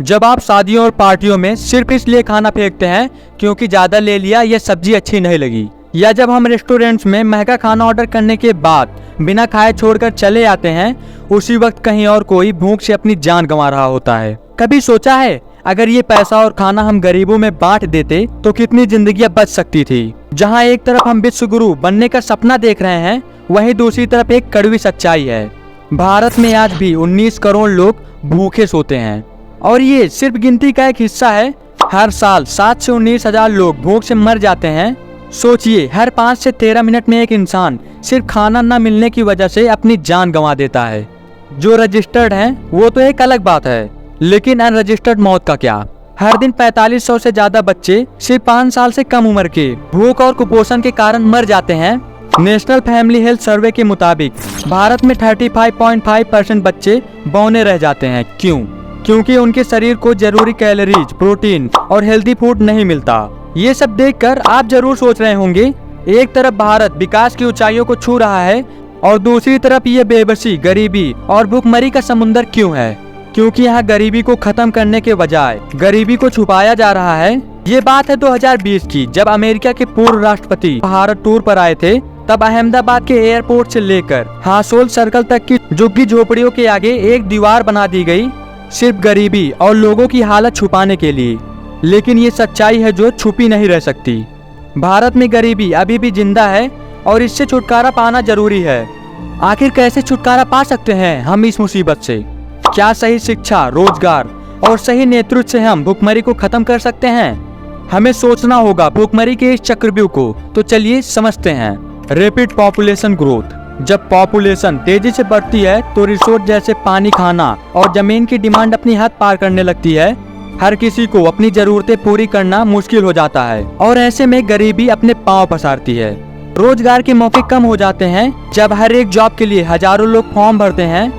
जब आप शादियों और पार्टियों में सिर्फ इसलिए खाना फेंकते हैं क्योंकि ज्यादा ले लिया या सब्जी अच्छी नहीं लगी, या जब हम रेस्टोरेंट्स में महंगा खाना ऑर्डर करने के बाद बिना खाए छोड़कर चले आते हैं, उसी वक्त कहीं और कोई भूख से अपनी जान गंवा रहा होता है। कभी सोचा है अगर ये पैसा और खाना हम गरीबों में बांट देते तो कितनी जिंदगियां बच सकती थी। जहां एक तरफ हम विश्व गुरु बनने का सपना देख रहे हैं, वहीं दूसरी तरफ एक कड़वी सच्चाई है। भारत में आज भी 19 करोड़ लोग भूखे सोते हैं और ये सिर्फ गिनती का एक हिस्सा है। हर साल 7 से 19 हजार लोग भूख से मर जाते हैं। सोचिए, हर 5 से 13 मिनट में एक इंसान सिर्फ खाना न मिलने की वजह से अपनी जान गंवा देता है। जो रजिस्टर्ड हैं वो तो एक अलग बात है, लेकिन अनरजिस्टर्ड मौत का क्या? हर दिन 4500 से ज्यादा बच्चे सिर्फ 5 साल से कम उम्र के भूख और कुपोषण के कारण मर जाते हैं। नेशनल फैमिली हेल्थ सर्वे के मुताबिक भारत में 35.5% बच्चे बौने रह जाते हैं। क्यों? क्योंकि उनके शरीर को जरूरी कैलोरीज, प्रोटीन और हेल्दी फूड नहीं मिलता। ये सब देखकर आप जरूर सोच रहे होंगे, एक तरफ भारत विकास की ऊंचाइयों को छू रहा है और दूसरी तरफ ये बेबसी, गरीबी और भूखमरी का समुंदर क्यों है? क्योंकि यहाँ गरीबी को खत्म करने के बजाय गरीबी को छुपाया जा रहा है। ये बात है 2020 की, जब अमेरिका के पूर्व राष्ट्रपति भारत टूर पर आए थे। तब अहमदाबाद के एयरपोर्ट से लेकर हासोल सर्कल तक की झुग्गी झोपड़ियों के आगे एक दीवार बना दी गई, सिर्फ गरीबी और लोगों की हालत छुपाने के लिए। लेकिन ये सच्चाई है जो छुपी नहीं रह सकती। भारत में गरीबी अभी भी जिंदा है और इससे छुटकारा पाना जरूरी है। आखिर कैसे छुटकारा पा सकते हैं हम इस मुसीबत से? क्या सही शिक्षा, रोजगार और सही नेतृत्व से हम भूखमरी को खत्म कर सकते हैं? हमें सोचना होगा भूखमरी के इस चक्रव्यूह को। तो चलिए समझते हैं। Rapid population growth. जब पॉपुलेशन तेजी से बढ़ती है तो रिसोर्स जैसे पानी, खाना और जमीन की डिमांड अपनी हद पार करने लगती है। हर किसी को अपनी जरूरतें पूरी करना मुश्किल हो जाता है और ऐसे में गरीबी अपने पांव पसारती है। रोजगार के मौके कम हो जाते हैं। जब हर एक जॉब के लिए हजारों लोग फॉर्म भरते हैं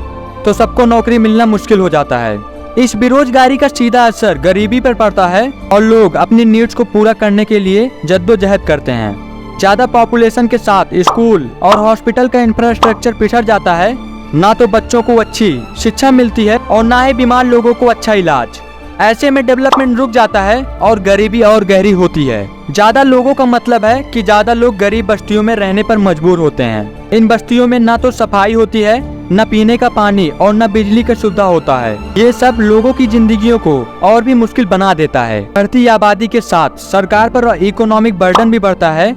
तो सबको नौकरी मिलना मुश्किल हो जाता है। इस बेरोजगारी का सीधा असर गरीबी पर पड़ता है और लोग अपनी नीड्स को पूरा करने के लिए जद्दोजहद करते हैं। ज्यादा पॉपुलेशन के साथ स्कूल और हॉस्पिटल का इंफ्रास्ट्रक्चर पिछड़ जाता है। ना तो बच्चों को अच्छी शिक्षा मिलती है और ना ही बीमार लोगों को अच्छा इलाज। ऐसे में डेवलपमेंट रुक जाता है और गरीबी और गहरी होती है। ज्यादा लोगों का मतलब है कि ज्यादा लोग गरीब बस्तियों में रहने पर मजबूर होते हैं। इन बस्तियों में ना तो सफाई होती है, न पीने का पानी और न बिजली की सुविधा होता है। ये सब लोगों की जिंदगियों को और भी मुश्किल बना देता है। बढ़ती आबादी के साथ सरकार पर इकोनॉमिक बर्डन भी बढ़ता है।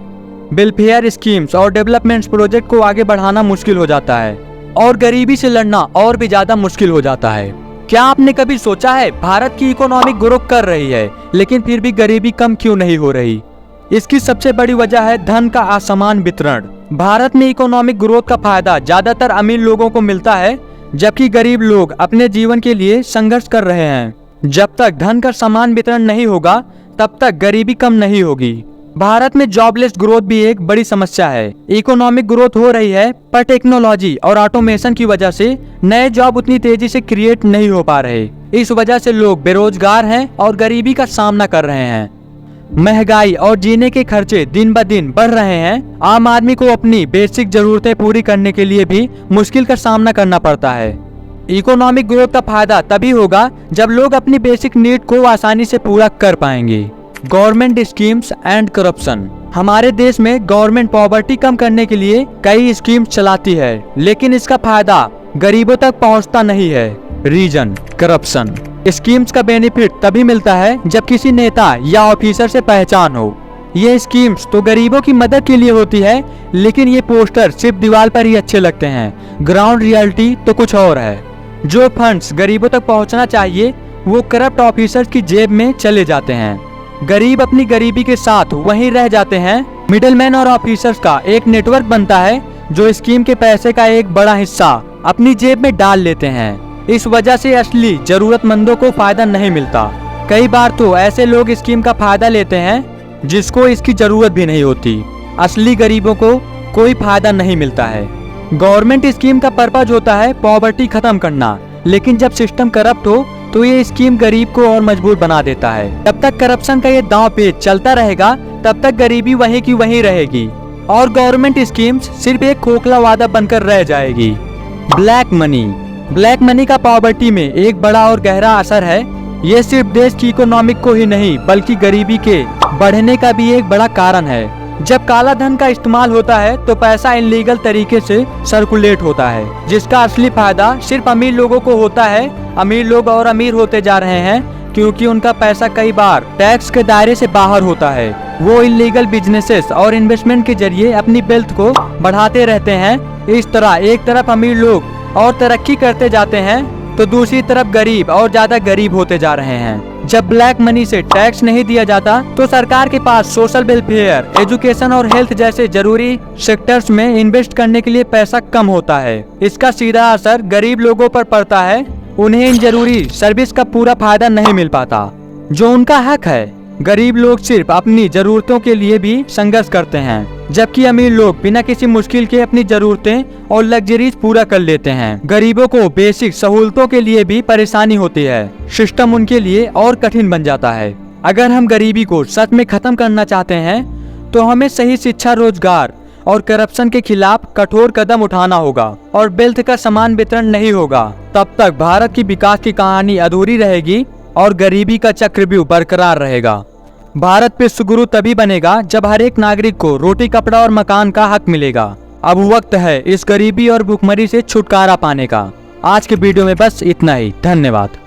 वेलफेयर स्कीम्स और डेवलपमेंट प्रोजेक्ट को आगे बढ़ाना मुश्किल हो जाता है और गरीबी से लड़ना और भी ज्यादा मुश्किल हो जाता है। क्या आपने कभी सोचा है भारत की इकोनॉमिक ग्रोथ कर रही है लेकिन फिर भी गरीबी कम क्यों नहीं हो रही? इसकी सबसे बड़ी वजह है धन का असमान वितरण। भारत में इकोनॉमिक ग्रोथ का फायदा ज्यादातर अमीर लोगों को मिलता है, जबकि गरीब लोग अपने जीवन के लिए संघर्ष कर रहे हैं। जब तक धन का समान वितरण नहीं होगा तब तक गरीबी कम नहीं होगी। भारत में जॉबलेस ग्रोथ भी एक बड़ी समस्या है। इकोनॉमिक ग्रोथ हो रही है पर टेक्नोलॉजी और ऑटोमेशन की वजह से नए जॉब उतनी तेजी से क्रिएट नहीं हो पा रहे। इस वजह से लोग बेरोजगार हैं और गरीबी का सामना कर रहे हैं। महंगाई और जीने के खर्चे दिन ब दिन बढ़ रहे हैं। आम आदमी को अपनी बेसिक जरूरतें पूरी करने के लिए भी मुश्किल का सामना करना पड़ता है। इकोनॉमिक ग्रोथ का फायदा तभी होगा जब लोग अपनी बेसिक नीड को आसानी से पूरा कर पाएंगे। Government schemes and corruption. हमारे देश में गवर्नमेंट पॉवर्टी कम करने के लिए कई स्कीम्स चलाती है, लेकिन इसका फायदा गरीबों तक पहुंचता नहीं है। Reason corruption. स्कीम्स का बेनिफिट तभी मिलता है जब किसी नेता या ऑफिसर से पहचान हो। ये स्कीम्स तो गरीबों की मदद के लिए होती है, लेकिन ये पोस्टर सिर्फ दीवार पर ही अच्छे लगते हैं। ग्राउंड रियलिटी तो कुछ और है। जो फंड्स गरीबों तक पहुंचना चाहिए वो करप्ट ऑफिसर्स की जेब में चले जाते हैं। गरीब अपनी गरीबी के साथ वहीं रह जाते हैं। मिडलमैन और ऑफिसर्स का एक नेटवर्क बनता है जो स्कीम के पैसे का एक बड़ा हिस्सा अपनी जेब में डाल लेते हैं। इस वजह से असली जरूरतमंदों को फायदा नहीं मिलता। कई बार तो ऐसे लोग स्कीम का फायदा लेते हैं जिसको इसकी जरूरत भी नहीं होती। असली गरीबों को कोई फायदा नहीं मिलता है। गवर्नमेंट स्कीम का पर्पज होता है पॉवर्टी खत्म करना, लेकिन जब सिस्टम करप्ट हो तो ये स्कीम गरीब को और मजबूर बना देता है। जब तक करप्शन का ये दांव पेच चलता रहेगा तब तक गरीबी वहीं की वहीं रहेगी और गवर्नमेंट स्कीम्स सिर्फ एक खोखला वादा बनकर रह जाएगी। Black money. ब्लैक मनी का पॉवर्टी में एक बड़ा और गहरा असर है। ये सिर्फ देश की इकोनॉमिक को ही नहीं बल्कि गरीबी के बढ़ने का भी एक बड़ा कारण है। जब काला धन का इस्तेमाल होता है तो पैसा इनलीगल तरीके से सर्कुलेट होता है, जिसका असली फायदा सिर्फ अमीर लोगों को होता है। अमीर लोग और अमीर होते जा रहे हैं क्योंकि उनका पैसा कई बार टैक्स के दायरे से बाहर होता है। वो इलीगल बिजनेसेस और इन्वेस्टमेंट के जरिए अपनी वेल्थ को बढ़ाते रहते हैं। इस तरह एक तरफ अमीर लोग और तरक्की करते जाते हैं तो दूसरी तरफ गरीब और ज्यादा गरीब होते जा रहे हैं। जब ब्लैक मनी से टैक्स नहीं दिया जाता तो सरकार के पास सोशल वेलफेयर, एजुकेशन और हेल्थ जैसे जरूरी सेक्टर्स में इन्वेस्ट करने के लिए पैसा कम होता है। इसका सीधा असर गरीब लोगों पर पड़ता है। उन्हें इन जरूरी सर्विस का पूरा फायदा नहीं मिल पाता जो उनका हक है। गरीब लोग सिर्फ अपनी जरूरतों के लिए भी संघर्ष करते हैं, जबकि अमीर लोग बिना किसी मुश्किल के अपनी जरूरतें और लग्जरीज पूरा कर लेते हैं। गरीबों को बेसिक सहूलतों के लिए भी परेशानी होती है। सिस्टम उनके लिए और कठिन बन जाता है। अगर हम गरीबी को सच में खत्म करना चाहते हैं तो हमें सही शिक्षा, रोजगार और करप्शन के खिलाफ कठोर कदम उठाना होगा और वेल्थ का समान वितरण नहीं होगा। तब तक भारत की विकास की कहानी अधूरी रहेगी और गरीबी का चक्रव्यूह बरकरार रहेगा। भारत विश्वगुरु तभी बनेगा जब हर एक नागरिक को रोटी, कपड़ा और मकान का हक मिलेगा। अब वक्त है इस गरीबी और भुखमरी से छुटकारा पाने का। आज के वीडियो में बस इतना ही। धन्यवाद।